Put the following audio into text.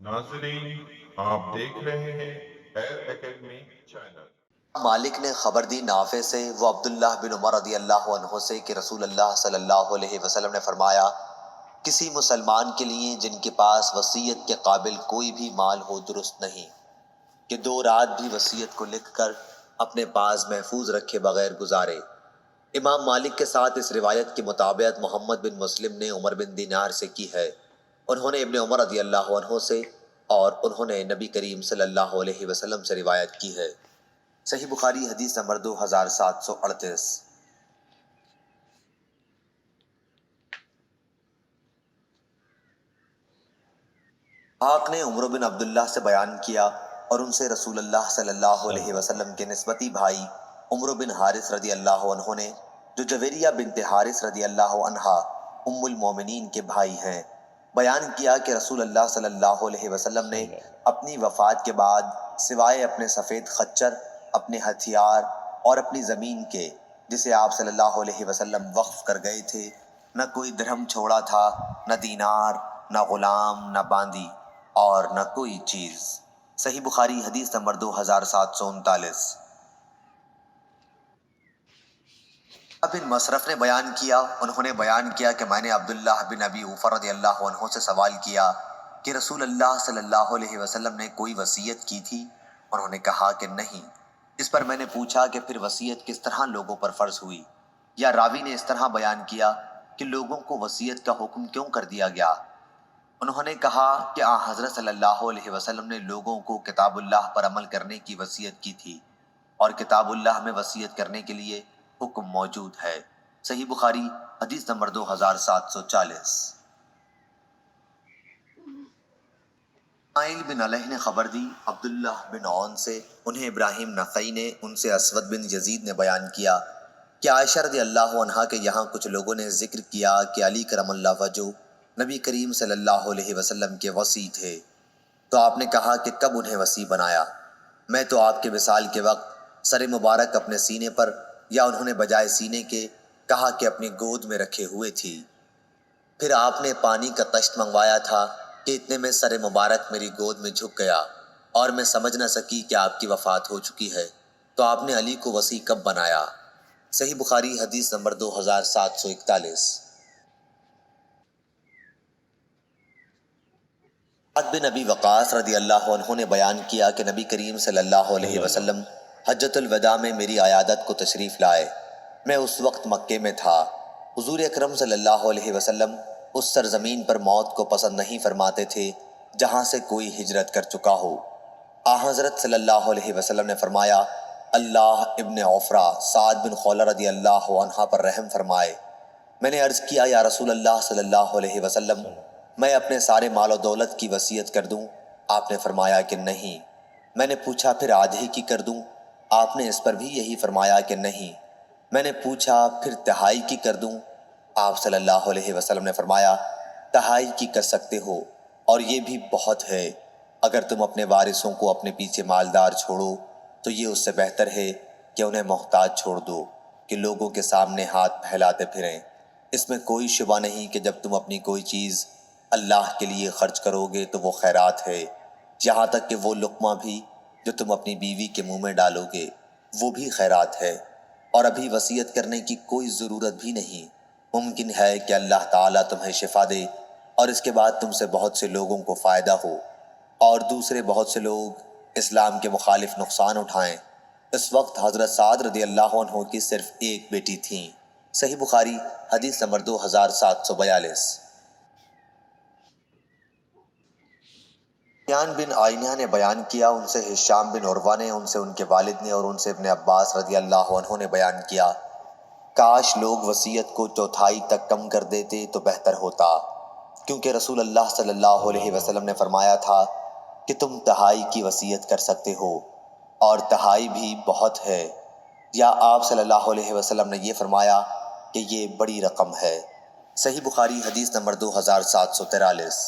ناظرین آپ دیکھ رہے ہیں ایئر اکیڈمی چینل۔ مالک نے خبر دی نافع سے وہ عبداللہ بن عمر رضی اللہ عنہ سے کہ رسول اللہ صلی اللہ علیہ وسلم نے فرمایا کسی مسلمان کے لیے جن کے پاس وصیت کے قابل کوئی بھی مال ہو درست نہیں کہ 2 رات بھی وصیت کو لکھ کر اپنے پاس محفوظ رکھے بغیر گزارے۔ امام مالک کے ساتھ اس روایت کی مطابقت محمد بن مسلم نے عمر بن دینار سے کی ہے۔ انہوں نے ابن عمر رضی اللہ عنہ سے اور انہوں نے نبی کریم صلی اللہ علیہ وسلم سے روایت کی ہے۔ صحیح بخاری حدیث نمبر 2738۔ آق نے عمر بن عبداللہ سے بیان کیا اور ان سے رسول اللہ صلی اللہ علیہ وسلم کے نسبتی بھائی عمر بن حارث رضی اللہ عنہ نے جو جویریہ بنت حارث رضی اللہ عنہا ام المومنین کے بھائی ہیں بیان کیا کہ رسول اللہ صلی اللہ علیہ وسلم نے اپنی وفات کے بعد سوائے اپنے سفید خچر اپنے ہتھیار اور اپنی زمین کے جسے آپ صلی اللہ علیہ وسلم وقف کر گئے تھے نہ کوئی درہم چھوڑا تھا، نہ دینار، نہ غلام، نہ باندی اور نہ کوئی چیز۔ صحیح بخاری حدیث نمبر 2739۔ بن مصرف نے بیان کیا انہوں نے بیان کیا کہ میں نے عبداللہ بن ابی اوفا رضی اللہ عنہ سے سوال کیا کہ رسول اللہ صلی اللہ علیہ وسلم نے کوئی وصیت کی تھی؟ انہوں نے کہا کہ نہیں۔ اس پر میں نے پوچھا کہ پھر وصیت کس طرح لوگوں پر فرض ہوئی؟ یا راوی نے اس طرح بیان کیا کہ لوگوں کو وصیت کا حکم کیوں کر دیا گیا؟ انہوں نے کہا کہ حضرت صلی اللہ علیہ وسلم نے لوگوں کو کتاب اللہ پر عمل کرنے کی وصیت کی تھی اور کتاب اللہ میں وصیت کرنے کے لیے حکم موجود ہے۔ صحیح بخاری حدیث نمبر 2740۔ اسماعیل بن علیہ نے خبر دی عبداللہ بن عون سے، انہیں ابراہیم نخعی نے ان سے اسود بن یزید نے بیان کیا کہ عائشہ رضی اللہ عنہا کے یہاں کچھ لوگوں نے ذکر کیا کہ علی کرم اللہ وجہہ نبی کریم صلی اللہ علیہ وسلم کے وصی تھے، تو آپ نے کہا کہ کب انہیں وصی بنایا؟ میں تو آپ کے وصال کے وقت سر مبارک اپنے سینے پر یا انہوں نے بجائے سینے کے کہا کہ اپنی گود میں رکھے ہوئے تھی۔ پھر آپ نے پانی کا طشت منگوایا تھا کہ اتنے میں سر مبارک میری گود میں جھک گیا اور میں سمجھ نہ سکی کہ آپ کی وفات ہو چکی ہے، تو آپ نے علی کو وصی کب بنایا؟ صحیح بخاری حدیث نمبر 2741۔ سعد بن ابی وقاص رضی اللہ عنہ نے بیان کیا کہ نبی کریم صلی اللہ علیہ وسلم حجۃ الوداع میں میری عیادت کو تشریف لائے۔ میں اس وقت مکے میں تھا۔ حضور اکرم صلی اللہ علیہ وسلم اس سرزمین پر موت کو پسند نہیں فرماتے تھے جہاں سے کوئی ہجرت کر چکا ہو۔ حضرت صلی اللہ علیہ وسلم نے فرمایا اللہ ابن عفرہ سعد بن خولہ رضی اللہ عنہ پر رحم فرمائے۔ میں نے عرض کیا یا رسول اللہ صلی اللہ علیہ وسلم میں اپنے سارے مال و دولت کی وصیت کر دوں؟ آپ نے فرمایا کہ نہیں۔ میں نے پوچھا پھر آدھی کی کر دوں؟ آپ نے اس پر بھی یہی فرمایا کہ نہیں۔ میں نے پوچھا پھر تہائی کی کر دوں؟ آپ صلی اللہ علیہ وسلم نے فرمایا تہائی کی کر سکتے ہو اور یہ بھی بہت ہے۔ اگر تم اپنے وارثوں کو اپنے پیچھے مالدار چھوڑو تو یہ اس سے بہتر ہے کہ انہیں محتاج چھوڑ دو کہ لوگوں کے سامنے ہاتھ پھیلاتے پھریں۔ اس میں کوئی شبہ نہیں کہ جب تم اپنی کوئی چیز اللہ کے لیے خرچ کرو گے تو وہ خیرات ہے، یہاں تک کہ وہ لقمہ بھی جو تم اپنی بیوی کے منہ میں ڈالو گے وہ بھی خیرات ہے۔ اور ابھی وصیت کرنے کی کوئی ضرورت بھی نہیں، ممکن ہے کہ اللہ تعالیٰ تمہیں شفا دے اور اس کے بعد تم سے بہت سے لوگوں کو فائدہ ہو اور دوسرے بہت سے لوگ اسلام کے مخالف نقصان اٹھائیں۔ اس وقت حضرت سعد رضی اللہ عنہ کی صرف ایک بیٹی تھیں۔ صحیح بخاری حدیث نمبر 2742۔ سفیان بن عینہ نے بیان کیا ان سے ہشام بن عروہ نے، ان سے ان کے والد نے اور ان سے ابن عباس رضی اللہ عنہ نے بیان کیا کاش لوگ وصیت کو چوتھائی تک کم کر دیتے تو بہتر ہوتا، کیونکہ رسول اللہ صلی اللہ علیہ وسلم نے فرمایا تھا کہ تم تہائی کی وصیت کر سکتے ہو اور تہائی بھی بہت ہے، یا آپ صلی اللہ علیہ وسلم نے یہ فرمایا کہ یہ بڑی رقم ہے۔ صحیح بخاری حدیث نمبر 2743۔